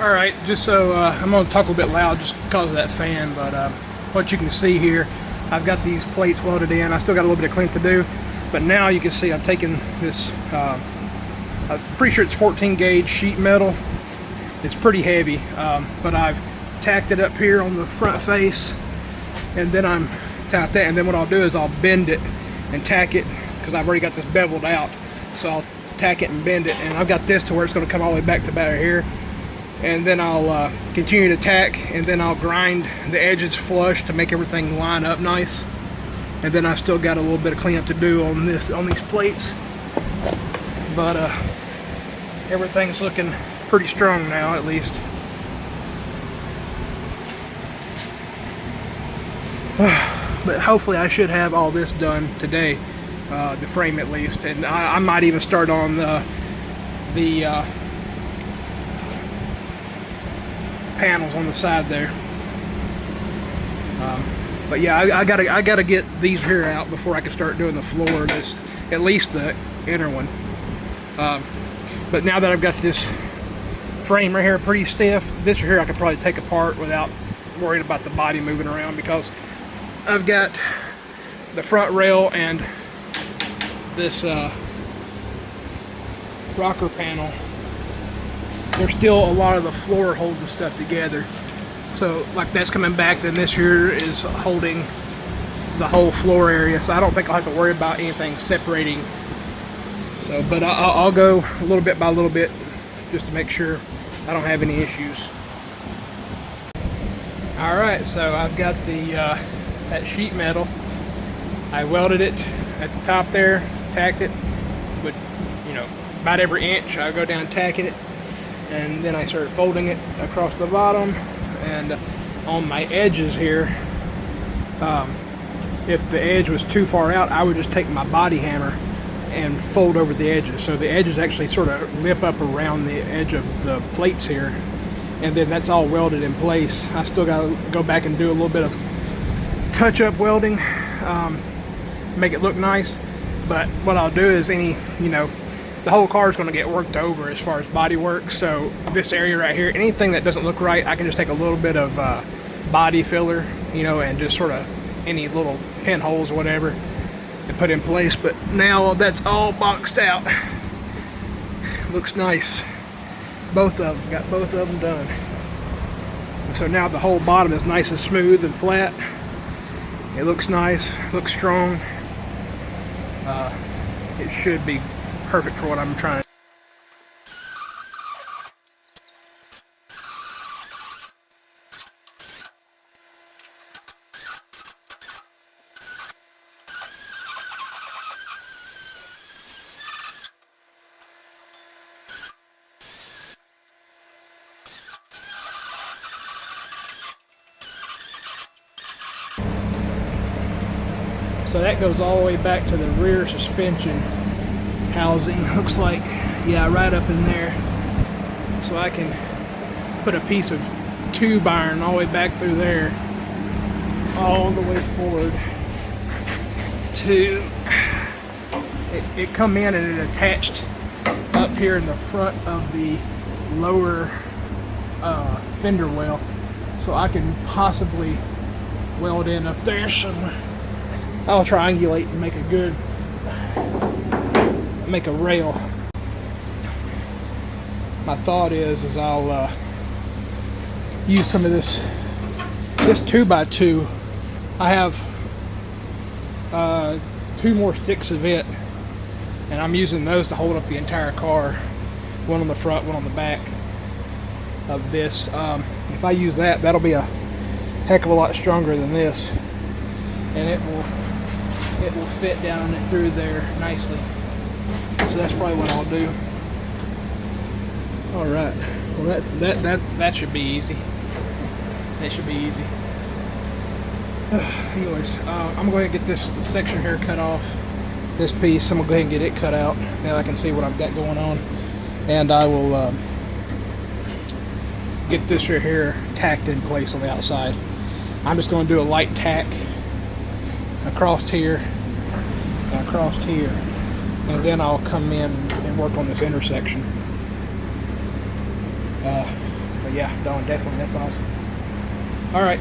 Alright, just so I'm going to talk a little bit loud just because of that fan, but what you can see here, I've got these plates welded in. I still got a little bit of cleaning to do, but now you can see I'm taking this, I'm pretty sure it's 14 gauge sheet metal. It's pretty heavy, but I've tacked it up here on the front face, and then I'm tacked that, and then what I'll do is I'll bend it and tack it, because I've already got this beveled out, so I'll tack it and bend it, and I've got this to where it's going to come all the way back to about here. And then I'll continue to tack, and then I'll grind the edges flush to make everything line up nice. And then I've still got a little bit of cleanup to do on these plates, but everything's looking pretty strong now, at least. But hopefully I should have all this done today, the frame at least, and I might even start on the panels on the side there. But yeah, I gotta get these here out before I can start doing the floor, this, at least the inner one. But now that I've got this frame right here pretty stiff, this right here I could probably take apart without worrying about the body moving around, because I've got the front rail and this rocker panel. There's still a lot of the floor holding stuff together, so like that's coming back, then this here is holding the whole floor area, so I don't think I'll have to worry about anything separating. So, but I'll go a little bit by little bit just to make sure I don't have any issues. Alright, so I've got the that sheet metal. I welded it at the top there, tacked it, but you know, about every inch I go down tacking it, and then I started folding it across the bottom. And on my edges here, if the edge was too far out, I would just take my body hammer and fold over the edges, so the edges actually sort of lip up around the edge of the plates here, and then that's all welded in place. I still got to go back and do a little bit of touch-up welding, make it look nice. But what I'll do is the whole car is going to get worked over as far as body work, so this area right here, anything that doesn't look right, I can just take a little bit of body filler, and just sort of any little pinholes or whatever and put in place. But now that's all boxed out. Looks nice. Both of them, got both of them done. And so now the whole bottom is nice and smooth and flat. It looks nice, looks strong. It should be perfect for what I'm trying. So that goes all the way back to the rear suspension housing. Looks like, yeah, right up in there. So I can put a piece of tube iron all the way back through there, all the way forward to it come in, and it attached up here in the front of the lower fender well, so I can possibly weld in up there somewhere. I'll triangulate and make a rail. My thought is I'll use some of this 2x2. I have 2 more sticks of it, and I'm using those to hold up the entire car, one on the front, one on the back of this. If I use that, that'll be a heck of a lot stronger than this, and it will fit down and through there nicely. So that's probably what I'll do. All right. Well, that should be easy. That should be easy. Anyways, I'm going to get this section here cut off. This piece, I'm going to go ahead and get it cut out. Now I can see what I've got going on, and I will get this right here tacked in place on the outside. I'm just going to do a light tack across here, and then I'll come in and work on this intersection. But yeah, Dawn, definitely, that's awesome. All right.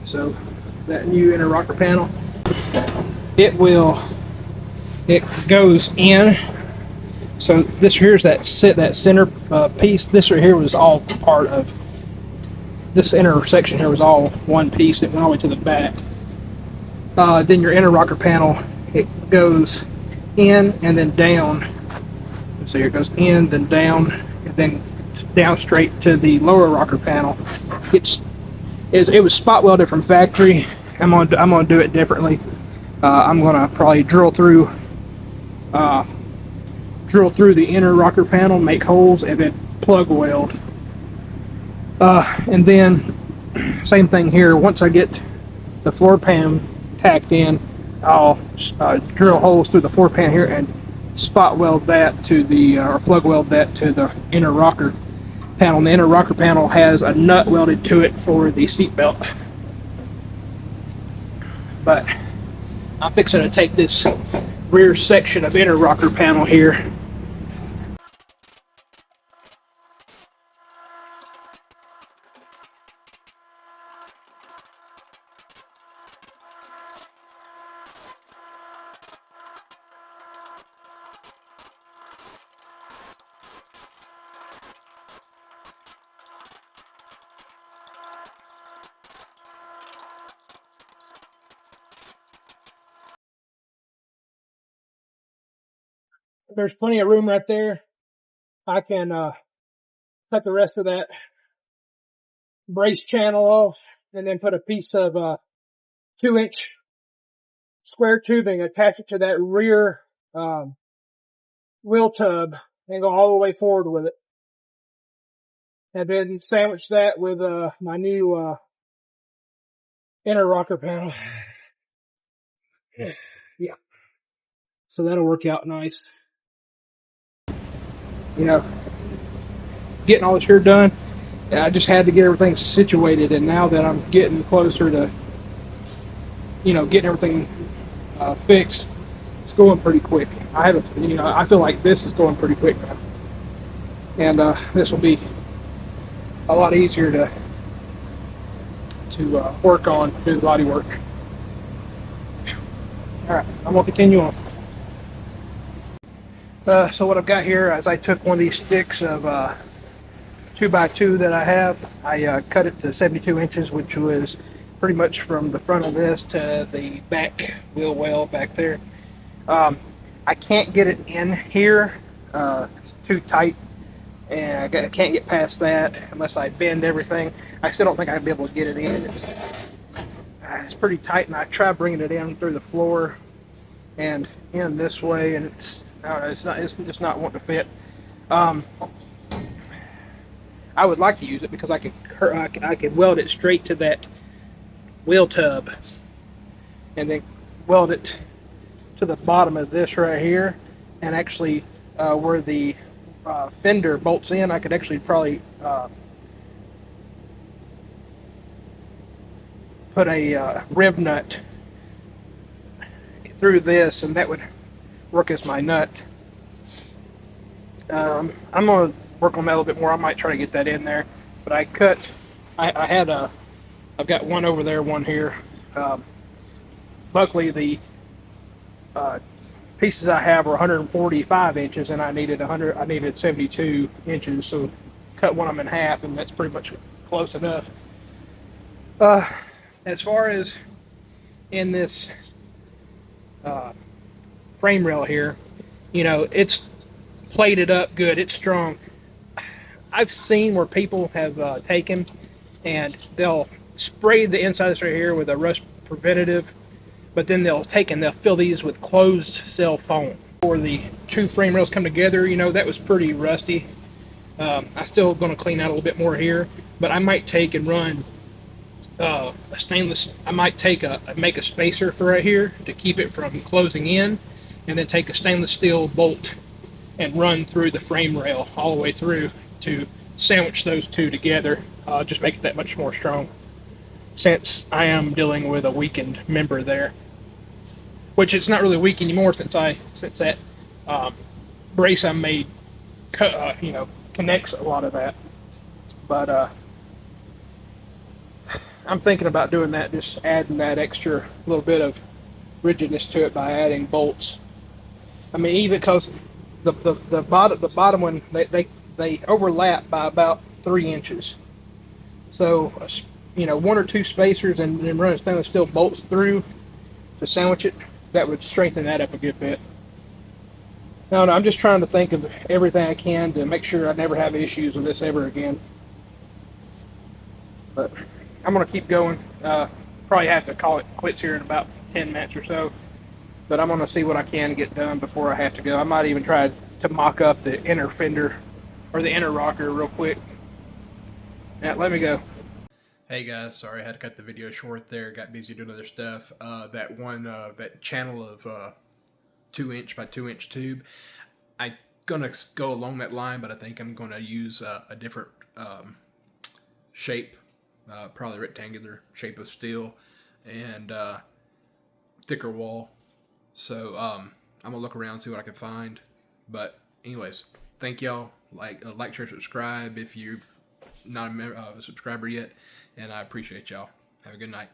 So that new inner rocker panel, it goes in. So this here's that center piece. This right here was all part of this inner section here was all one piece. It went all the way to the back. Then your inner rocker panel, it goes in and then down. So here it goes in, then down, and then down straight to the lower rocker panel. It was spot welded from factory. I'm gonna do it differently. I'm gonna probably drill through the inner rocker panel, make holes, and then plug weld. And then same thing here. Once I get the floor pan tacked in, I'll drill holes through the floor pan here and spot weld that to the or plug weld that to the inner rocker panel. And the inner rocker panel has a nut welded to it for the seat belt. But I'm fixing to take this rear section of inner rocker panel here. There's plenty of room right there. I can cut the rest of that brace channel off and then put a piece of 2-inch square tubing, attach it to that rear wheel tub and go all the way forward with it. And then sandwich that with my new inner rocker panel. Yeah. So that'll work out nice. You know, getting all this here done, I just had to get everything situated, and now that I'm getting closer to, getting everything fixed, it's going pretty quick. I feel like this is going pretty quick now, and this will be a lot easier to work on, do the body work. All right, I'm gonna continue on. So what I've got here is I took one of these sticks of 2x2 that I have. I cut it to 72 inches, which was pretty much from the front of this to the back wheel well back there. I can't get it in here. It's too tight, and I can't get past that unless I bend everything. I still don't think I'd be able to get it in. It's pretty tight, and I tried bringing it in through the floor and in this way, and it's just not wanting to fit. I would like to use it because I could weld it straight to that wheel tub and then weld it to the bottom of this right here, and actually where the fender bolts in, I could actually probably put a riv nut through this, and that would work as my nut. I'm going to work on that a little bit more. I might try to get that in there, but I've got one over there, one here. Luckily the pieces I have are 145 inches, and I needed 72 inches, so cut one of them in half, and that's pretty much close enough. As far as in this frame rail here, you know, it's plated up good. It's strong. I've seen where people have taken and they'll spray the inside of this right here with a rust preventative, but then they'll take and they'll fill these with closed cell foam. Before the two frame rails come together, you know, that was pretty rusty. I'm still going to clean out a little bit more here, but I might take and run a stainless. I might make a spacer for right here to keep it from closing in, and then take a stainless steel bolt and run through the frame rail all the way through to sandwich those two together. Just make it that much more strong, since I am dealing with a weakened member there, which it's not really weak anymore since that brace I made, you know, connects a lot of that. But I'm thinking about doing that, just adding that extra little bit of rigidness to it by adding bolts. I mean, even because the bottom one, they overlap by about 3 inches. So, you know, 1 or 2 spacers and then running stainless steel bolts through to sandwich it, that would strengthen that up a good bit. No, I'm just trying to think of everything I can to make sure I never have issues with this ever again. But I'm going to keep going. Probably have to call it quits here in about 10 minutes or so. But I'm going to see what I can get done before I have to go. I might even try to mock up the inner fender or the inner rocker real quick. Now, let me go. Hey guys, sorry I had to cut the video short there. Got busy doing other stuff. That channel of 2-inch by 2-inch tube, I'm gonna go along that line, but I think I'm gonna use a different shape, probably rectangular shape of steel, and thicker wall. So I'm gonna look around and see what I can find. But anyways, thank y'all. Like, share, subscribe if you're not a subscriber yet, and I appreciate y'all. Have a good night.